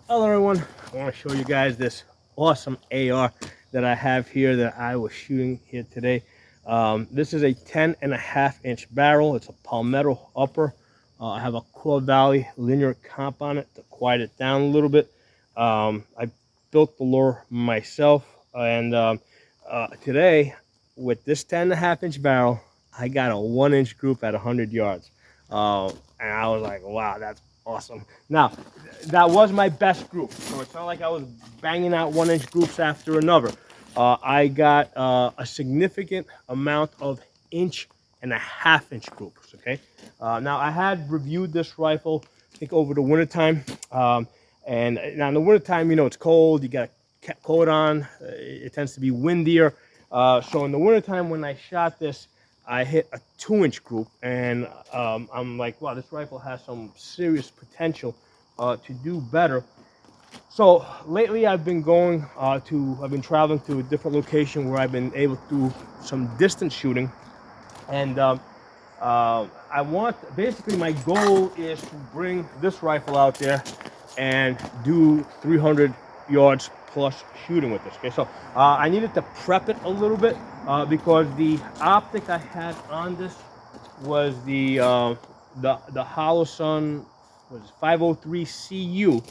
Hello everyone, I want to show you guys this awesome AR that I have here that I was shooting here today. This is a 10.5-inch barrel. It's a Palmetto upper. I have a Core Valley linear comp on it to quiet it down a little bit. I built the lure myself, and today with this 10.5-inch barrel I got a 1-inch group at 100 yards, and I was like, wow, that's awesome. Now, that was my best group, so it's not like I was banging out 1-inch groups after another. I got a significant amount of 1.5-inch groups. Okay. Now I had reviewed this rifle, I think over the wintertime, and now in the wintertime, you know, it's cold. You got a coat on. It tends to be windier. So in the wintertime, when I shot this, I hit a 2-inch group, and I'm like, wow, this rifle has some serious potential to do better. So lately, I've been traveling to a different location where I've been able to do some distance shooting, and basically my goal is to bring this rifle out there and do 300 yards plus shooting with this. Okay, so I needed to prep it a little bit because the optic I had on this was the Holosun was 503 CU,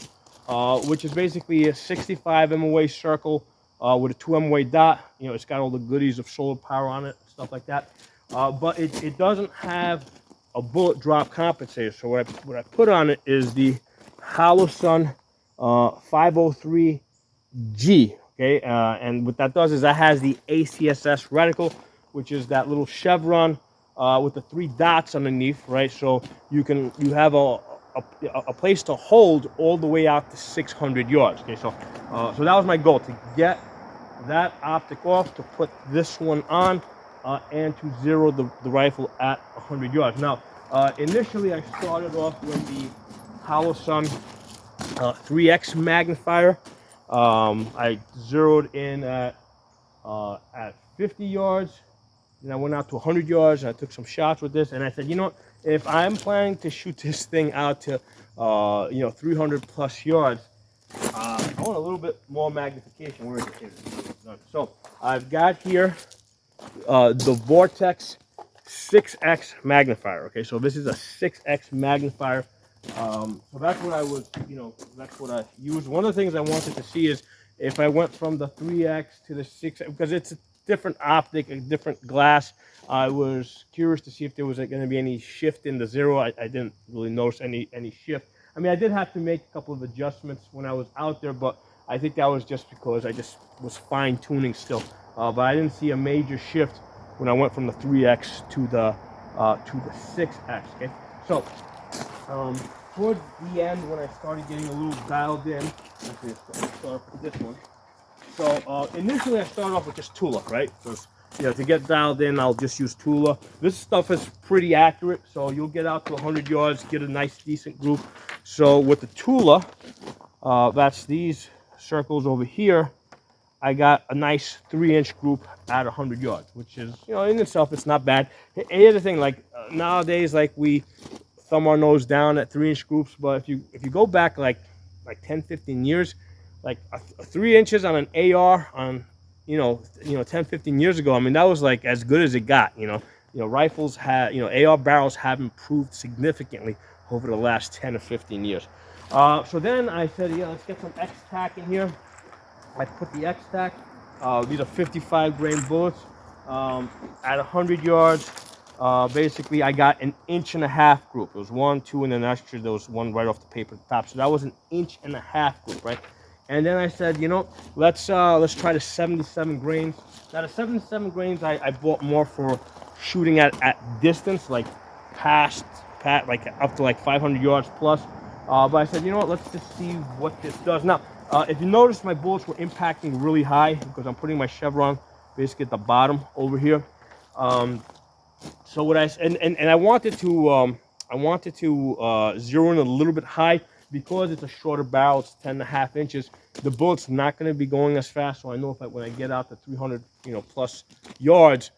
which is basically a 65 MOA circle with a 2 MOA dot. You know, it's got all the goodies of solar power on it, stuff like that. But it doesn't have a bullet drop compensator. So what I put on it is the Holosun 503G. Okay, and what that does is that has the Acss Reticle, which is that little chevron with the 3 dots underneath, right? So you have a place to hold all the way out to 600 yards. Okay, so that was my goal, to get that optic off, to put this one on, and to zero the rifle at 100 yards. Now, initially I started off with the Holosun 3X magnifier. I zeroed in at 50 yards, and I went out to 100 yards, and I took some shots with this, and I said, you know, if I'm planning to shoot this thing out to 300 plus yards, I want a little bit more magnification. Where is it? So I've got here the Vortex 6X magnifier. Okay, so this is a 6X magnifier. So that's what I was, that's what I used. One of the things I wanted to see is if I went from the 3X to the 6X, because it's a different optic, a different glass. I was curious to see if there was going to be any shift in the zero. I didn't really notice any shift. I mean, I did have to make a couple of adjustments when I was out there, but I think that was just because I just was fine tuning still. But I didn't see a major shift when I went from the 3X to the 6X. Okay, so towards the end, when I started getting a little dialed in, actually let's start with this one. So initially, I started off with just Tula, right? Because to get dialed in, I'll just use Tula. This stuff is pretty accurate, so you'll get out to 100 yards, get a nice, decent group. So with the Tula, that's these circles over here. I got a nice 3-inch group at 100 yards, which is, in itself, it's not bad. Here's the thing, like nowadays, like we thumb our nose down at 3-inch groups, but if you go back like 10, 15 years, like 3 inches on an AR on, 10, 15 years ago, I mean, that was like as good as it got. Rifles have, AR barrels have improved significantly over the last 10 or 15 years. So then I said, let's get some X-Tac in here. I put the X-Tac. These are 55 grain bullets at 100 yards. Basically, I got an 1.5-inch group. It was 1, 2, and then actually there was one right off the paper at the top. So that was an 1.5-inch group, right? And then I said, let's try the 77 grains. Now the 77 grains I bought more for shooting at distance, like like up to like 500 yards plus. But I said, let's just see what this does. Now, if you notice, my bullets were impacting really high because I'm putting my chevron basically at the bottom over here. So what I wanted to zero in a little bit high because it's a shorter barrel. It's 10.5 inches. The bullet's not going to be going as fast. So I know when I get out to 300 plus yards,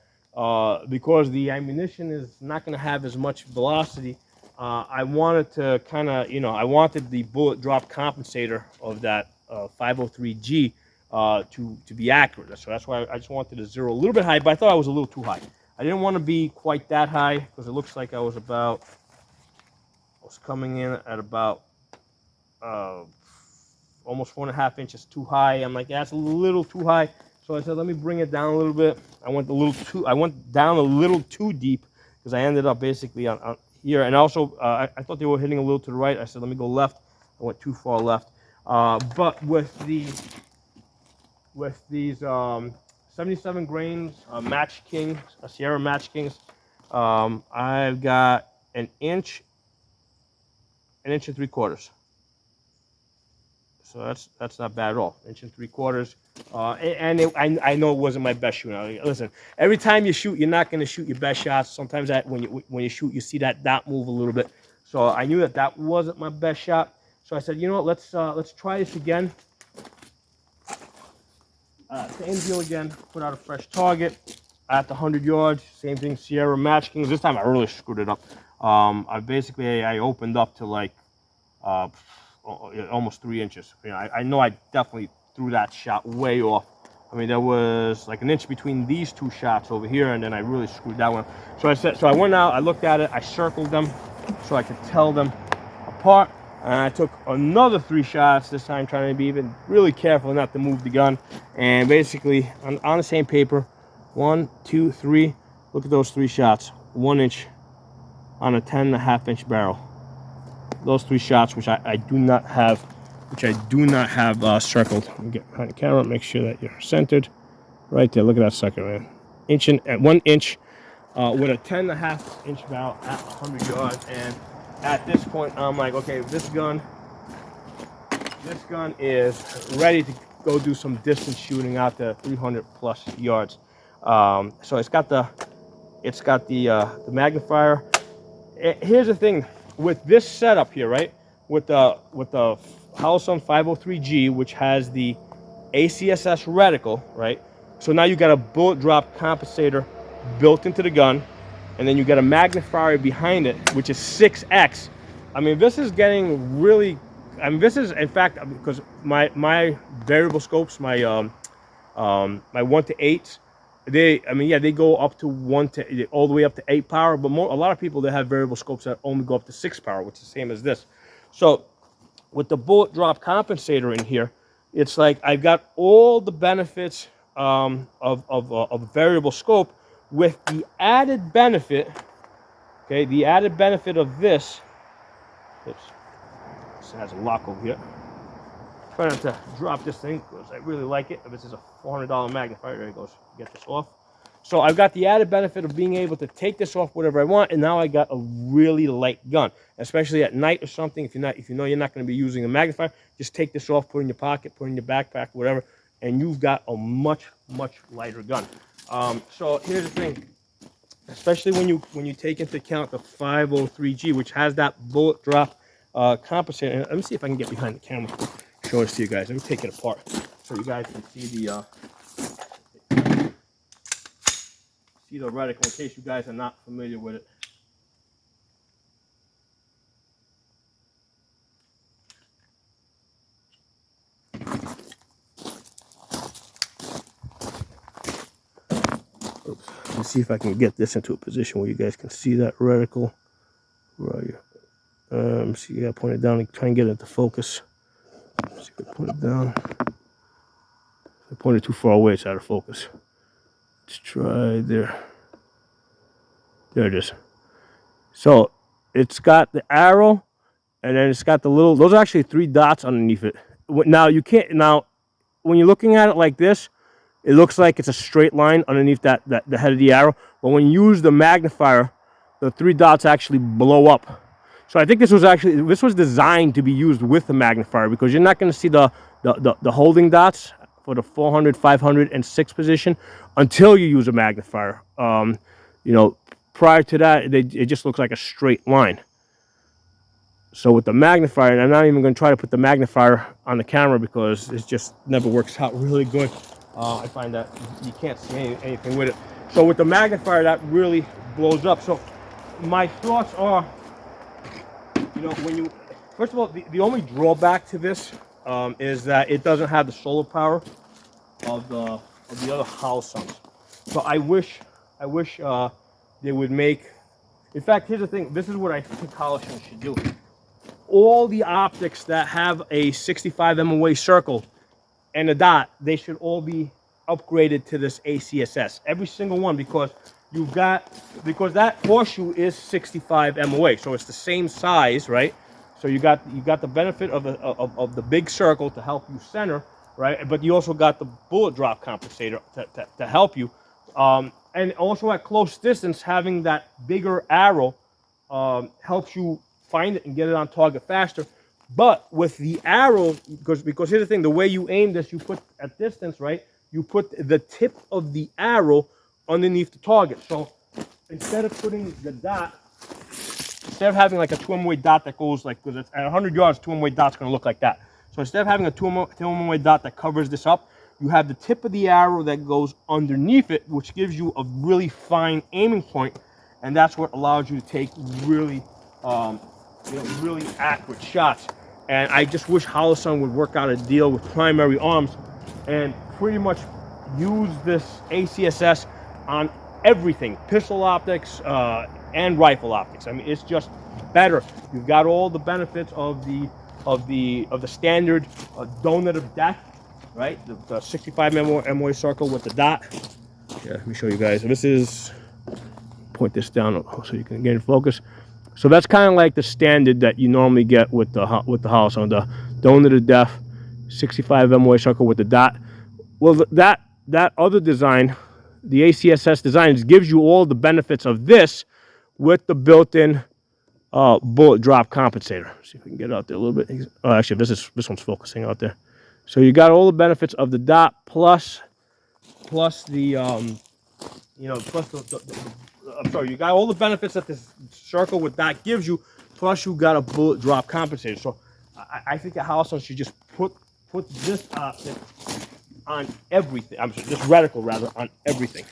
because the ammunition is not going to have as much velocity. I wanted to kind of, you know, I wanted the bullet drop compensator of that 503G to be accurate. So that's why I just wanted to zero a little bit high, but I thought I was a little too high. I didn't want to be quite that high because it looks like I was coming in at about almost 4.5 inches too high. I'm like, that's a little too high. So I said, let me bring it down a little bit. I went down a little too deep because I ended up basically on here. And also, I thought they were hitting a little to the right. I said, let me go left. I went too far left. But with these 77 grains Match Kings, Sierra Match Kings, I've got an inch and 3/4. So that's not bad at all. 1 3/4. I know it wasn't my best shoot. Now, listen, every time you shoot, you're not going to shoot your best shots. Sometimes when you shoot, you see that dot move a little bit. So I knew that wasn't my best shot. So I said, you know what, let's try this again. Same deal again. Put out a fresh target at the 100 yards. Same thing, Sierra Match Kings. This time I really screwed it up. I opened up to like almost 3 inches. You know, I know I definitely threw that shot way off. I mean, there was like an inch between these two shots over here, and then I really screwed that one. So I went out, I looked at it, I circled them so I could tell them apart. And I took another 3 shots, this time trying to be even really careful not to move the gun. And basically, on the same paper, 1, 2, 3, look at those 3 shots. 1 inch on a 10.5 inch barrel. Those 3 shots, which I do not have, circled. Let me get behind the camera, make sure that you're centered. Right there, look at that sucker, man. At 1 inch with a 10.5 inch barrel at 100 yards. And at this point, I'm like, okay, this gun is ready to go do some distance shooting out to 300 plus yards. So it's got the magnifier. Here's the thing with this setup here, right? With the Holosun 503G, which has the Acss Reticle, right? So now you got a bullet drop compensator built into the gun. And then you get a magnifier behind it, which is 6x. I mean, this is getting really. I mean, this is in fact because my variable scopes, my 1 to 8s, they go up to all the way up to 8 power. But a lot of people, they have variable scopes that only go up to 6 power, which is the same as this. So with the bullet drop compensator in here, it's like I've got all the benefits of variable scope. With the added benefit, okay, the added benefit of this, oops, this has a lock over here. Try not to drop this thing because I really like it. This is a $400 magnifier. There it goes. Get this off. So I've got the added benefit of being able to take this off whatever I want, and now I got a really light gun, especially at night or something. If you know you're not going to be using a magnifier, just take this off, put it in your pocket, put it in your backpack, whatever, and you've got a much lighter gun. So here's the thing, especially when you take into account the 503G, which has that bullet drop compensator. Let me see if I can get behind the camera, show this to you guys. Let me take it apart so you guys can see the reticle in case you guys are not familiar with it. Oops. Let's see if I can get this into a position where you guys can see that reticle. Right. See, you gotta point it down and try and get it into focus. See if I point it down. If I point it too far away, it's out of focus. Let's try there. There it is. So it's got the arrow, and then it's got the little. Those are actually 3 dots underneath it. Now you can't. Now, when you're looking at it like this, it looks like it's a straight line underneath the head of the arrow. But when you use the magnifier, the 3 dots actually blow up. So I think this was designed to be used with the magnifier because you're not going to see the holding dots for the 400, 500, and 6 position until you use a magnifier. Prior to that, it just looks like a straight line. So with the magnifier, and I'm not even going to try to put the magnifier on the camera because it just never works out really good. I find that you can't see anything with it. So with the magnifier, that really blows up. So my thoughts are, You know, when you, first of all, the only drawback to this is that it doesn't have the solar power of the other Holosuns. So I wish they would make. In fact, here's the thing. This is what I think Holosun should do. All the optics that have a 65 MOA circle and a dot, they should all be upgraded to this ACSS. Every single one, because that horseshoe is 65 MOA, so it's the same size, right? So you got the benefit of the big circle to help you center, right? But you also got the bullet drop compensator to help you. And also at close distance, having that bigger arrow helps you find it and get it on target faster. But with the arrow, because here's the thing, the way you aim this, you put at distance, right? You put the tip of the arrow underneath the target. So instead of putting the dot, instead of having like a 2 MOA dot that goes like, because at 100 yards, 2 MOA dot's going to look like that. So instead of having a 2 MOA dot that covers this up, you have the tip of the arrow that goes underneath it, which gives you a really fine aiming point, and that's what allows you to take really, really accurate shots. And I just wish Holosun would work out a deal with Primary Arms and pretty much use this ACSS on everything, pistol optics and rifle optics. I mean, it's just better. You've got all the benefits of the standard donative deck, right? The 65 MOA circle with the dot. Yeah, let me show you guys. This is, point this down so you can get in focus. So that's kind of like the standard that you normally get with the Holosun, the donative def 65 MOA circle with the dot. Well, that other design, the ACSS design, gives you all the benefits of this with the built-in bullet drop compensator. See if we can get it out there a little bit. Oh, actually, this one's focusing out there. So you got all the benefits of the dot plus the I'm sorry, you got all the benefits that this circle with dot gives you, plus you got a bullet drop compensator. So I think that Holosun should just put this optic on everything. I'm sorry, this reticle rather on everything.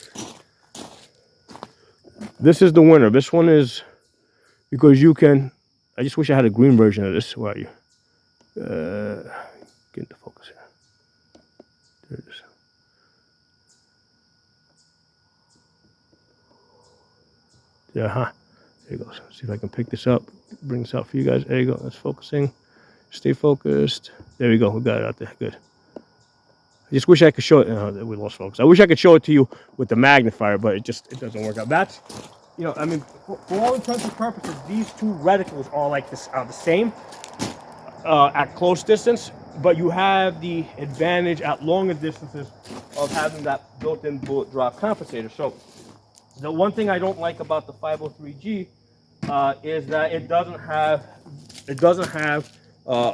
This is the winner. This one is, because you can. I just wish I had a green version of this. Where are you? Get into focus here. There it is. Yeah, huh? There you go. See if I can pick this up, bring this out for you guys. There you go. That's focusing. Stay focused. There we go. We got it out there. Good. I just wish I could show it. Oh, we lost focus. I wish I could show it to you with the magnifier, but it doesn't work out. That's, I mean, for all intents and purposes, these two reticles are like this, the same at close distance, but you have the advantage at longer distances of having that built-in bullet drop compensator. So the one thing I don't like about the 503G is that it doesn't have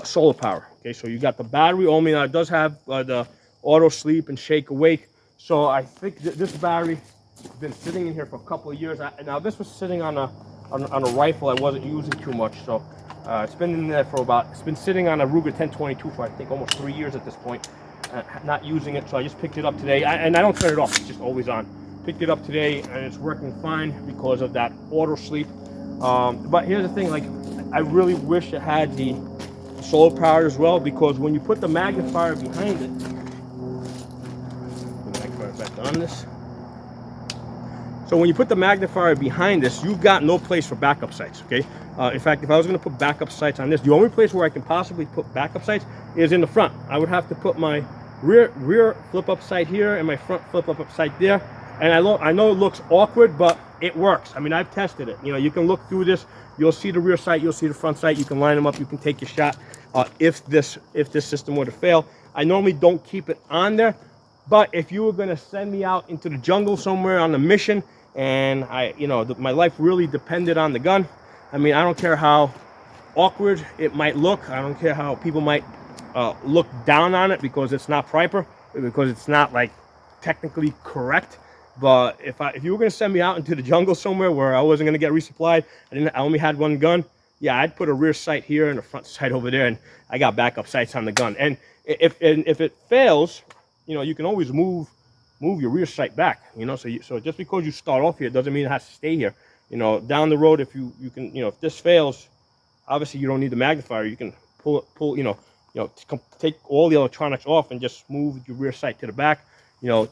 solar power. Okay, so you got the battery only. Now it does have the auto sleep and shake awake. So I think this battery has been sitting in here for a couple of years. Now this was sitting on a rifle I wasn't using too much. So it's been in there for it's been sitting on a Ruger 1022 for I think almost 3 years at this point. Not using it, so I just picked it up today. And I don't turn it off; it's just always on. Picked it up today and it's working fine because of that auto sleep. But here's the thing, like, I really wish it had the solar power as well, because when you put the magnifier behind it, put the magnifier back on this. So when you put the magnifier behind this, you've got no place for backup sights, okay? In fact, if I was going to put backup sights on this, the only place where I can possibly put backup sights is in the front. I would have to put my rear flip-up sight here and my front flip-up sight there. And I know it looks awkward, but it works. I mean, I've tested it. You can look through this. You'll see the rear sight. You'll see the front sight. You can line them up. You can take your shot if this system were to fail. I normally don't keep it on there, but if you were going to send me out into the jungle somewhere on a mission, and my life really depended on the gun, I mean, I don't care how awkward it might look. I don't care how people might look down on it because it's not proper, because it's not like technically correct. But if you were going to send me out into the jungle somewhere where I wasn't going to get resupplied, I only had one gun, yeah, I'd put a rear sight here and a front sight over there, and I got backup sights on the gun. And if it fails, you can always move your rear sight back. So just because you start off here doesn't mean it has to stay here. Down the road, if you can, if this fails, obviously you don't need the magnifier. You can pull, take all the electronics off and just move your rear sight to the back.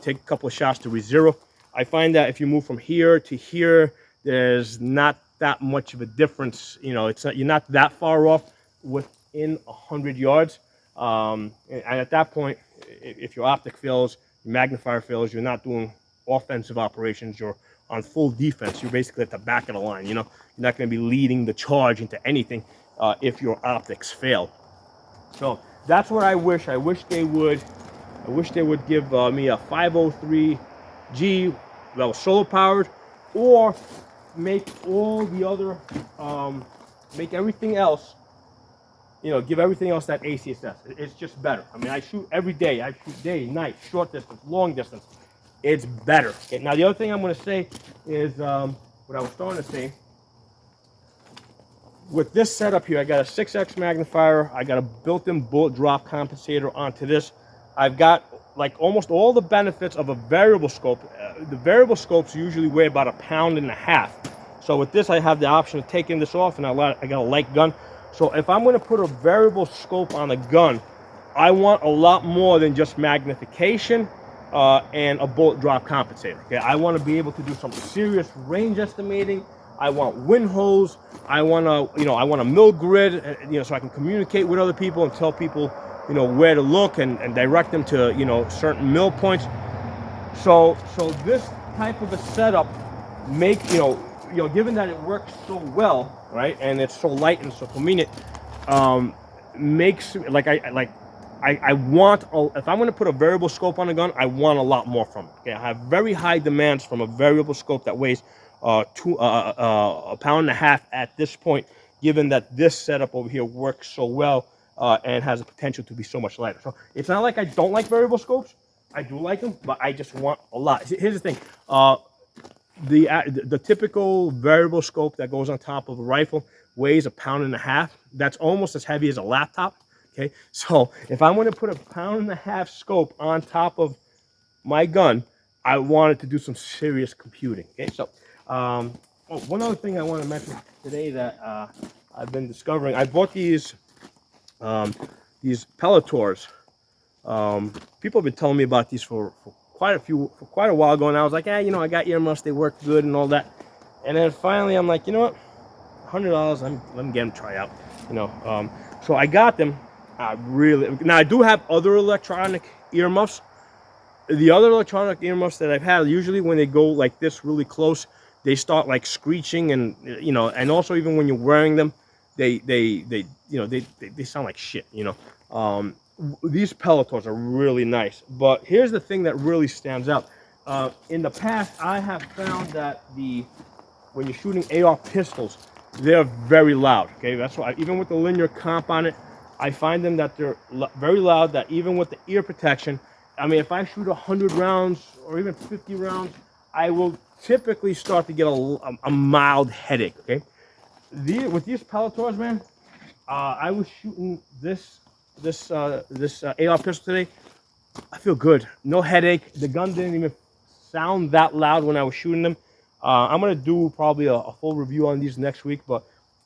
Take a couple of shots to re-zero. I find that if you move from here to here, there's not that much of a difference. You're not that far off within 100 yards. And at that point, if your optic fails, your magnifier fails, you're not doing offensive operations. You're on full defense. You're basically at the back of the line. You're not going to be leading the charge into anything if your optics fail. So that's what I wish. I wish they would give me a 503G that was solar powered, or make all the other, make everything else, give everything else that ACSS. It's just better. I mean, I shoot every day. I shoot day, night, short distance, long distance. It's better. Okay, now the other thing I'm going to say is what I was starting to say. With this setup here, I got a 6X magnifier. I got a built-in bullet drop compensator onto this. I've got like almost all the benefits of a variable scope. The variable scopes usually weigh about 1.5 pounds. So with this, I have the option of taking this off, and I got a light gun. So if I'm going to put a variable scope on a gun, I want a lot more than just magnification and a bullet drop compensator. Okay, I want to be able to do some serious range estimating. I want wind holes. I want a mill grid, so I can communicate with other people and tell people, where to look and direct them to, certain mill points. So this type of a setup given that it works so well, right, and it's so light and so convenient, makes I want, if I'm going to put a variable scope on a gun, I want a lot more from it. Okay, I have very high demands from a variable scope that weighs 1.5 pounds at this point, given that this setup over here works so well and has the potential to be so much lighter. So it's not like I don't like variable scopes. I do like them, but I just want a lot. Here's the thing. The typical variable scope that goes on top of a rifle weighs 1.5 pounds. That's almost as heavy as a laptop. Okay, so if I'm going to put 1.5 pounds scope on top of my gun, I wanted to do some serious computing. Okay, so one other thing I want to mention today that I've been discovering, I bought these Pelletors. People have been telling me about these for quite a while ago, and I was like, I got earmuffs, they work good and all that. And then finally, I'm like, you know what, $100, let me get them try out. So I got them. Now I do have other electronic earmuffs. The other electronic earmuffs that I've had, usually when they go like this really close, they start like screeching, and and also even when you're wearing them, they sound like shit. These Pelletors are really nice, but here's the thing that really stands out. In the past, I have found that when you're shooting AR pistols, they're very loud. Okay, that's why even with the linear comp on it, I find them that they're very loud. That even with the ear protection, I mean, if I shoot 100 rounds or even 50 rounds, I will typically start to get a mild headache. Okay, with these Pelletors, man, I was shooting this AR pistol today. I feel good, no headache. The gun didn't even sound that loud when I was shooting them. I'm gonna do probably a full review on these next week, but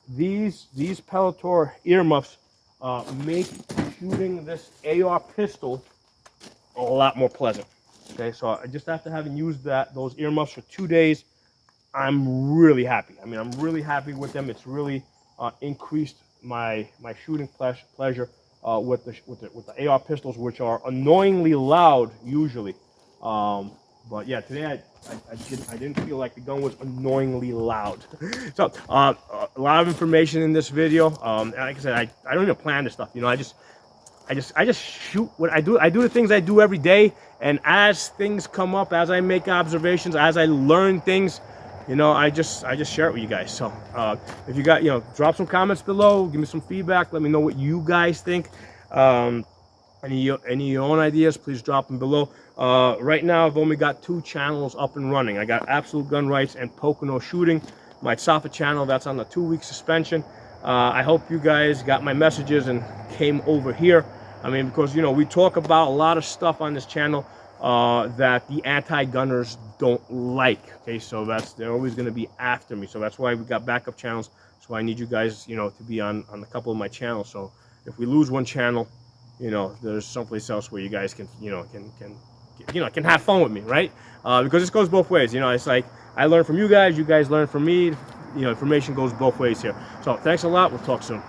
these Pelletor earmuffs make shooting this AR pistol a lot more pleasant. Okay, so I just after having used those earmuffs for 2 days, I'm really happy. I mean, I'm really happy with them. It's really increased my shooting pleasure with the AR pistols, which are annoyingly loud usually. But yeah, today I didn't feel like the gun was annoyingly loud. So a lot of information in this video. Like I said, I don't even plan this stuff. I just shoot what I do. I do the things I do every day, and as things come up, as I make observations, as I learn things, I just share it with you guys. So if you got, drop some comments below, give me some feedback, let me know what you guys think. Any of your own ideas, please drop them below. Right now, I've only got 2 channels up and running. I got Absolute Gun Rights and Pocono Shooting. My Safa channel, that's on the 2-week suspension. I hope you guys got my messages and came over here. I mean, because, we talk about a lot of stuff on this channel that the anti-gunners don't like. Okay, so they're always going to be after me. So that's why we got backup channels, That's why I need you guys, you know, to be on a couple of my channels. So if we lose one channel, you know, there's someplace else where you guys can, you know, can have fun with me, right? Because this goes both ways. You know, it's like I learn from you guys learn from me. You know, information goes both ways here. So thanks a lot. We'll talk soon.